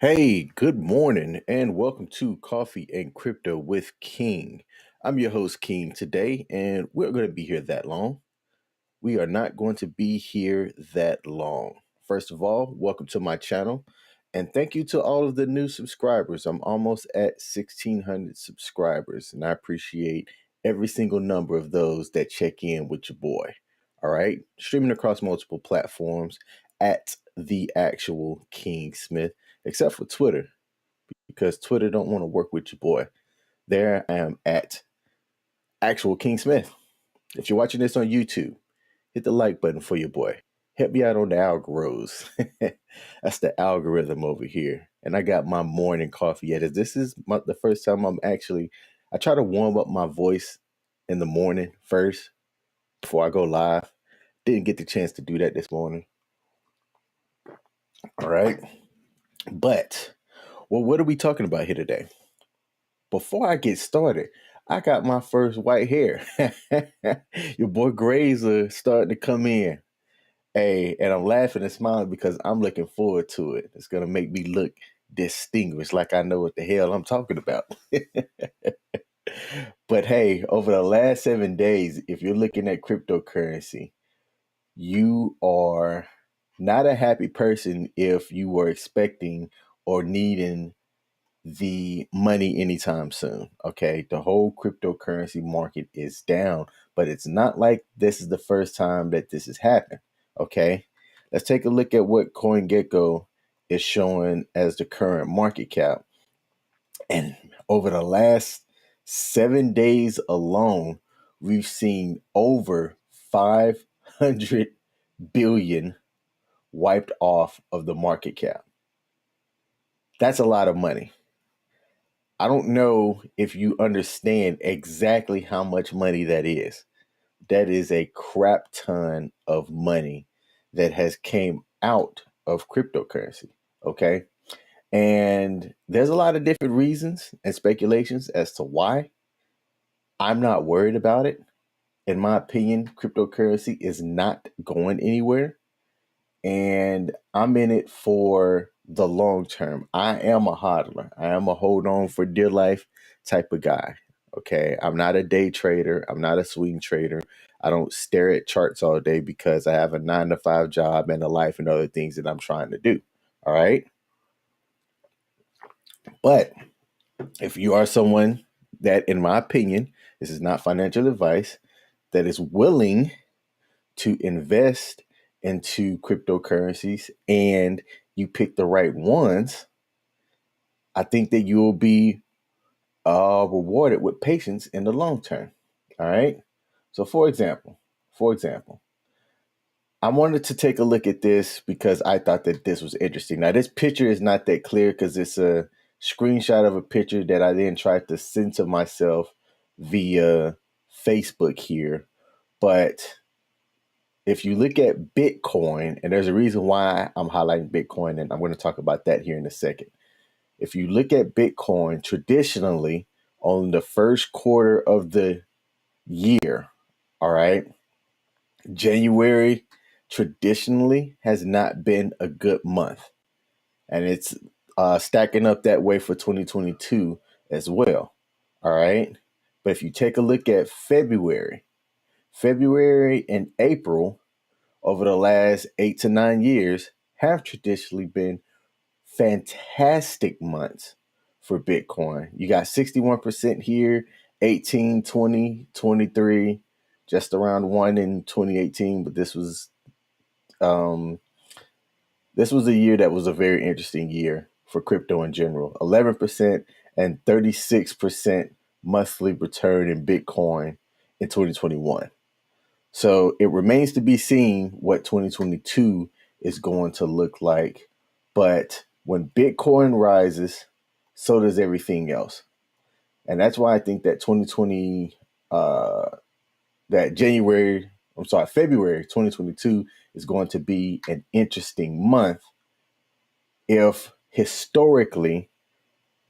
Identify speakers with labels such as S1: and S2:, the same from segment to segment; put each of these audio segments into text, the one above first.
S1: Hey, good morning, and welcome to Coffee and Crypto with King. I'm your host, King, today, and we're going to be here that long. We are not going to be here that long. First of all, welcome to my channel, and thank you to all of the new subscribers. I'm almost at 1,600 subscribers, and I appreciate every single number of those that check in with your boy. All right, streaming across multiple platforms at the actual King Smith, except for Twitter, because Twitter don't want to work with your boy. There I am at actual King Smith. If you're watching this on YouTube, hit the like button for your boy. Help me out on the algorithms. That's the algorithm over here. And I got my morning coffee at it. This is the first time I try to warm up my voice in the morning first before I go live. Didn't get the chance to do that this morning. All right. But, well, what are we talking about here today? Before I get started, I got my first white hair. Your boy grays are starting to come in. Hey, and I'm laughing and smiling because I'm looking forward to it. It's going to make me look distinguished, like I know what the hell I'm talking about. But hey, over the last 7 days, if you're looking at cryptocurrency, you are not a happy person if you were expecting or needing the money anytime soon. Okay. The whole cryptocurrency market is down, but it's not like this is the first time that this has happened. Okay. Let's take a look at what CoinGecko is showing as the current market cap. And over the last 7 days alone, we've seen over 500 billion wiped off of the market cap. That's a lot of money. I don't know if you understand exactly how much money that is. That is a crap ton of money that has came out of cryptocurrency. Okay. And there's a lot of different reasons and speculations as to why. I'm not worried about it. In my opinion, cryptocurrency is not going anywhere. And I'm in it for the long term. I am a hodler. I am a hold on for dear life type of guy. Okay. I'm not a day trader. I'm not a swing trader. I don't stare at charts all day because I have a 9 to 5 job and a life and other things that I'm trying to do. All right. But if you are someone that, in my opinion, this is not financial advice, that is willing to invest into cryptocurrencies and you pick the right ones, I think that you will be rewarded with patience in the long term. All right. So, for example, I wanted to take a look at this because I thought that this was interesting. Now, this picture is not that clear because it's a screenshot of a picture that I then tried to send to myself via Facebook here. But if you look at Bitcoin, and there's a reason why I'm highlighting Bitcoin, and I'm going to talk about that here in a second. If you look at Bitcoin traditionally on the first quarter of the year, all right, January traditionally has not been a good month. And it's stacking up that way for 2022 as well. All right. But if you take a look at February and April over the last 8 to 9 years have traditionally been fantastic months for Bitcoin. You got 61% here, 18, 20, 23, just around one in 2018. But um, this was a year that was a very interesting year for crypto in general. 11% and 36% monthly return in Bitcoin in 2021. So it remains to be seen what 2022 is going to look like. But when Bitcoin rises, so does everything else. And that's why I think that February 2022 is going to be an interesting month if historically,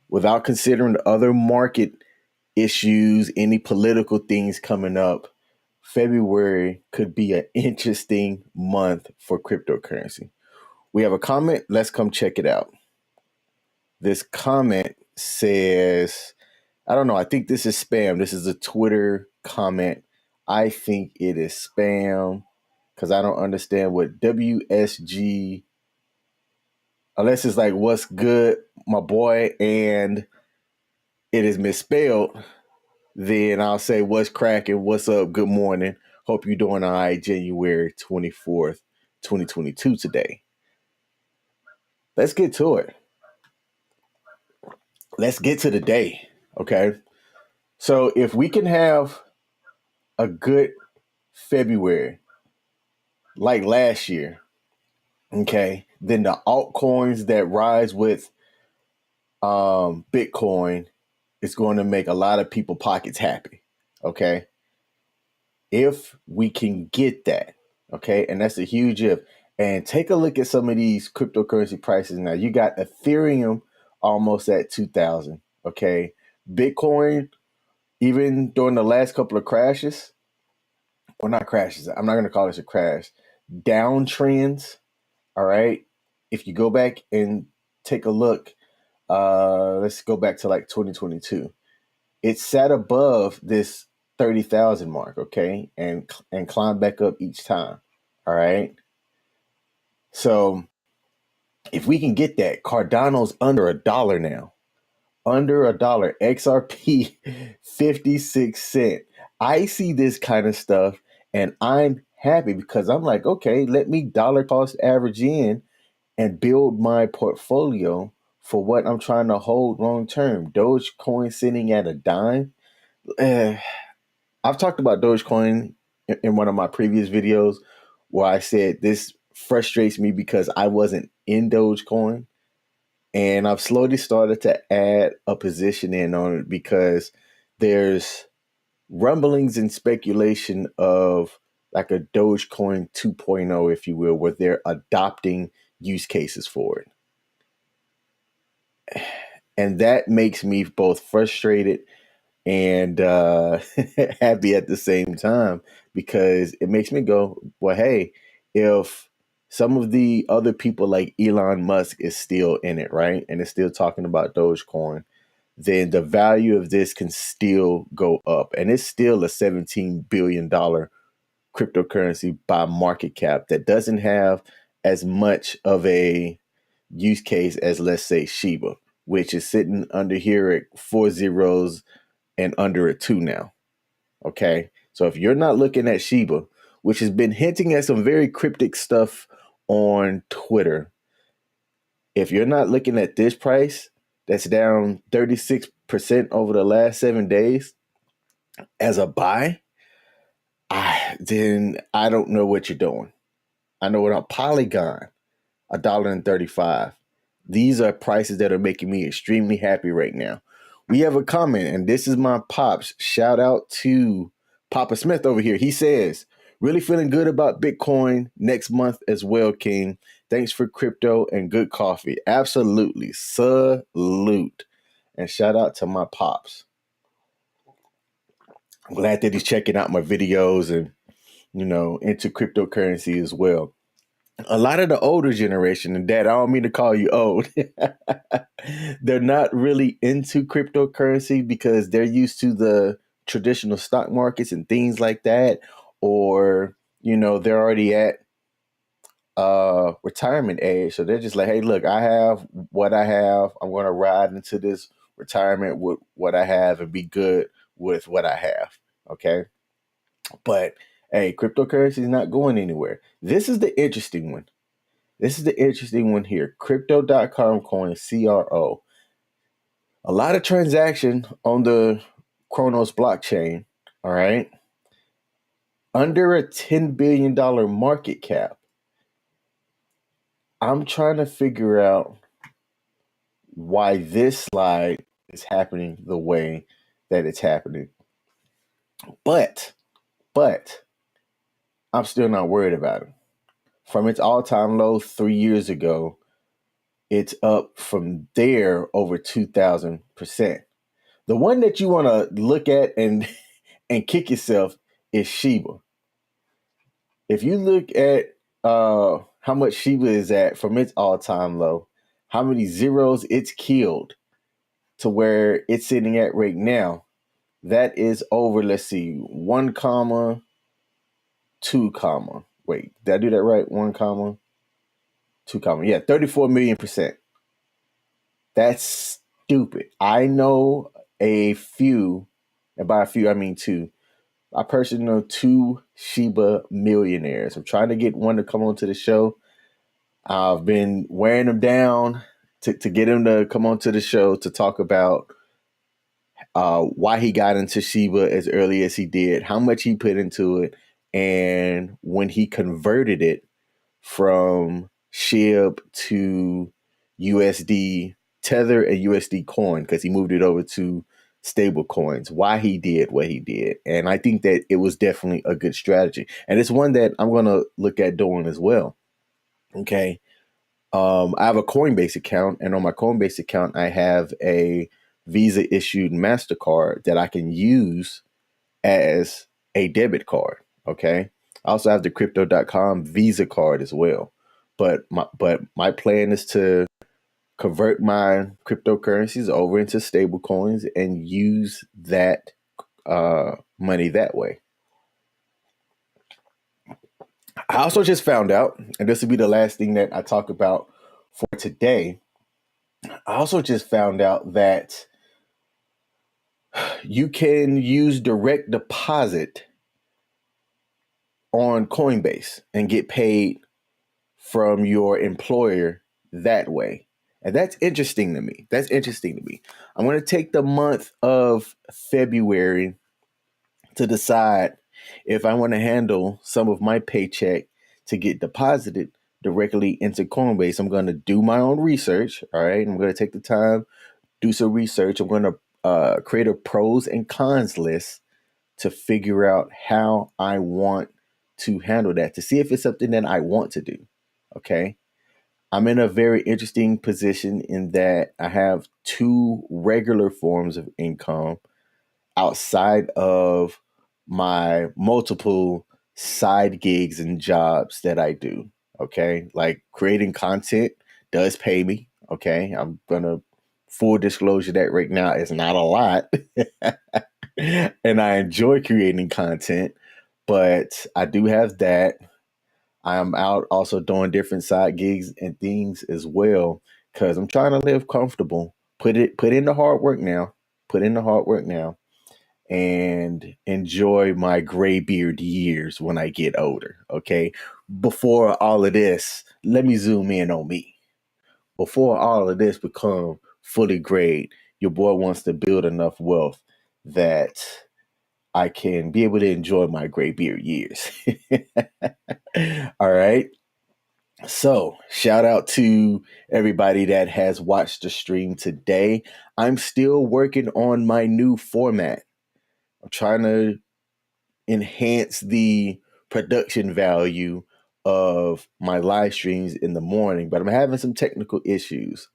S1: without considering other market issues, any political things coming up, February could be an interesting month for cryptocurrency. We have a comment. Let's come check it out. this comment says, I don't know, I think this is spam. This is a Twitter comment. I think it is spam because I don't understand what WSG, unless it's like what's good, my boy, and it is misspelled, then I'll say what's cracking, what's up, good morning. Hope you're doing all right, January 24th, 2022 today. Let's get to it. Let's get to the day, okay? So if we can have a good February like last year, okay, then the altcoins that rise with Bitcoin is going to make a lot of people pockets happy, okay? If we can get that, okay, and that's a huge if. And take a look at some of these cryptocurrency prices now. You got Ethereum almost at 2,000, okay? Bitcoin, even during the last couple of crashes, or not crashes, I'm not going to call this a crash, downtrends, all right? If you go back and take a look, let's go back to like 2022. It sat above this 30,000 mark, okay, and climbed back up each time, all right? So if we can get that, Cardano's under $1 now, under $1, XRP 56 cent. I see this kind of stuff and I'm happy because I'm like, okay, let me dollar cost average in and build my portfolio for what I'm trying to hold long term. Dogecoin sitting at a dime. I've talked about Dogecoin in one of my previous videos where I said this frustrates me because I wasn't in Dogecoin. And I've slowly started to add a position in on it because there's rumblings and speculation of like a Dogecoin 2.0, if you will, where they're adopting use cases for it. And that makes me both frustrated and happy at the same time because it makes me go, well, hey, if some of the other people like Elon Musk is still in it, right, and is still talking about Dogecoin, then the value of this can still go up. And it's still a $17 billion cryptocurrency by market cap that doesn't have as much of a use case as, let's say, Shiba, which is sitting under here at 4 zeros and under a 2 now. Okay. So if you're not looking at Shiba, which has been hinting at some very cryptic stuff on Twitter, if you're not looking at this price that's down 36% over the last 7 days as a buy, then I don't know what you're doing. I know what on Polygon, $1.35. These are prices that are making me extremely happy right now. We have a comment, and this is my pops. Shout out to Papa Smith over here. He says, really feeling good about Bitcoin next month as well, King. Thanks for crypto and good coffee. Absolutely. Salute. And shout out to my pops. I'm glad that he's checking out my videos and, into cryptocurrency as well. A lot of the older generation, and Dad, I don't mean to call you old, they're not really into cryptocurrency because they're used to the traditional stock markets and things like that, or they're already at retirement age, so they're just like, hey, look, I have what I have. I'm going to ride into this retirement with what I have and be good with what I have. Okay, but hey, cryptocurrency is not going anywhere. This is the interesting one. This is the interesting one here. Crypto.com coin, CRO. A lot of transaction on the Kronos blockchain, all right? Under a $10 billion market cap. I'm trying to figure out why this slide is happening the way that it's happening. But I'm still not worried about it. From its all-time low 3 years ago, it's up from there over 2,000%. The one that you want to look at and kick yourself is Shiba. If you look at how much Shiba is at from its all-time low, how many zeros it's killed to where it's sitting at right now. That is over, let's see, 1 comma, 2 comma. Wait, did I do that right? 1 comma, 2 comma. Yeah, 34 million percent. That's stupid. I know a few, and by a few I mean two. I personally know two Shiba millionaires. I'm trying to get one to come onto the show. I've been wearing him down to get him to come onto the show to talk about why he got into Shiba as early as he did, how much he put into it, and when he converted it from SHIB to USD Tether and USD Coin, because he moved it over to stable coins, why he did what he did. And I think that it was definitely a good strategy. And it's one that I'm going to look at doing as well. Okay. I have a Coinbase account, and on my Coinbase account, I have a Visa issued MasterCard that I can use as a debit card. Okay. I also have the crypto.com Visa card as well. But my plan is to convert my cryptocurrencies over into stable coins and use that money that way. I also just found out, and this will be the last thing that I talk about for today. I also just found out that you can use direct deposit on Coinbase and get paid from your employer that way. And that's interesting to me. That's interesting to me. I'm going to take the month of February to decide if I want to handle some of my paycheck to get deposited directly into Coinbase. I'm going to do my own research. All right. I'm going to take the time, do some research. I'm going to create a pros and cons list to figure out how I want to handle that, to see if it's something that I want to do. Okay. I'm in a very interesting position in that I have two regular forms of income outside of my multiple side gigs and jobs that I do. Okay. Like creating content does pay me. Okay. I'm going to full disclosure that right now is not a lot. And I enjoy creating content, but I do have that. I am out also doing different side gigs and things as well because I'm trying to live comfortable. Put in the hard work now. Put in the hard work now and enjoy my gray beard years when I get older. Okay. Before all of this, let me zoom in on me. Before all of this become fully grayed, your boy wants to build enough wealth that I can be able to enjoy my gray beard years. All right. So, shout out to everybody that has watched the stream today. I'm still working on my new format. I'm trying to enhance the production value of my live streams in the morning, but I'm having some technical issues.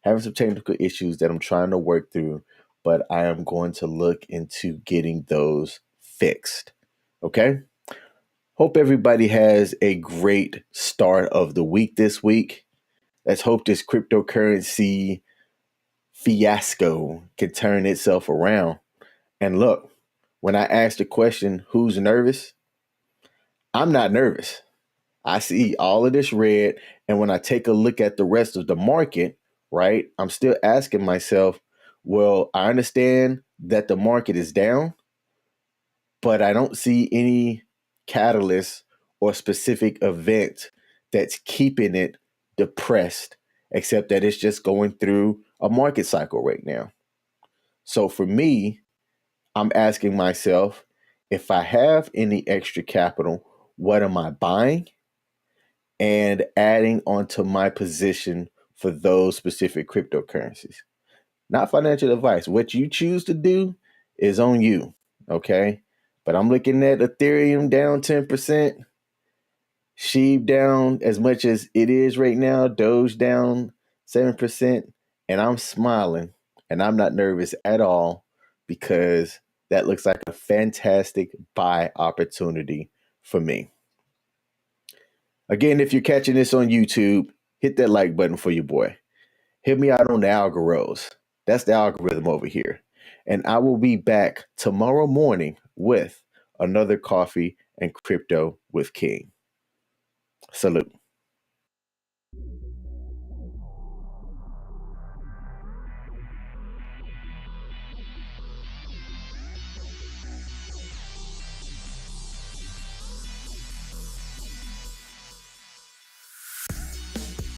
S1: That I'm trying to work through, but I am going to look into getting those fixed. Okay? Hope everybody has a great start of the week this week. Let's hope this cryptocurrency fiasco can turn itself around. And look, when I ask the question, who's nervous? I'm not nervous. I see all of this red. And when I take a look at the rest of the market, right, I'm still asking myself, well, I understand that the market is down, but I don't see any catalyst or specific event that's keeping it depressed, except that it's just going through a market cycle right now. So for me, I'm asking myself, if I have any extra capital, what am I buying and adding onto my position for those specific cryptocurrencies? Not financial advice. What you choose to do is on you. Okay. But I'm looking at Ethereum down 10%, Sheep down as much as it is right now, Doge down 7%. And I'm smiling and I'm not nervous at all because that looks like a fantastic buy opportunity for me. Again, if you're catching this on YouTube, hit that like button for your boy. Hit me out on the algorithms. That's the algorithm over here. And I will be back tomorrow morning with another coffee and crypto with King. Salute.